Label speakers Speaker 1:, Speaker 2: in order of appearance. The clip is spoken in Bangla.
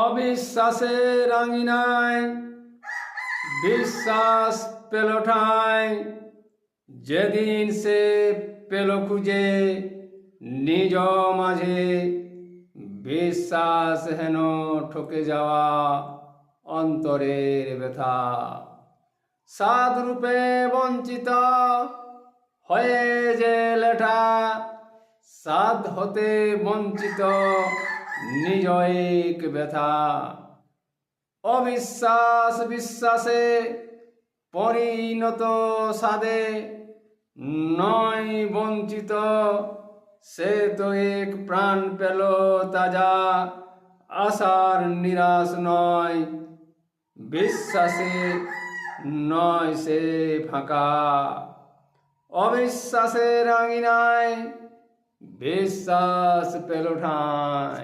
Speaker 1: অবিশ্বাসের আঙিনায় বিশ্বাস পেল ঠাঁই, যেদিন সে পেল খুঁজে নিজ মাঝে। বিশ্বাস হেন ঠকে যাওয়া অন্তরের ব্যথা, সাধ রূপে বঞ্চিত হয়ে যে লেঠা। সাধ হতে বঞ্চিত নিজ এক ব্যথা। অবিশ্বাস বিশ্বাসে পরিণত সাধে, নয় বঞ্চিত সে তো এক প্রাণ পেল তাজা। আশার নিরাশ নয়, বিশ্বাসে নয় সে ফাঁকা। অবিশ্বাসের আঙিনায় বিশ্বাস পেল ঠাঁই।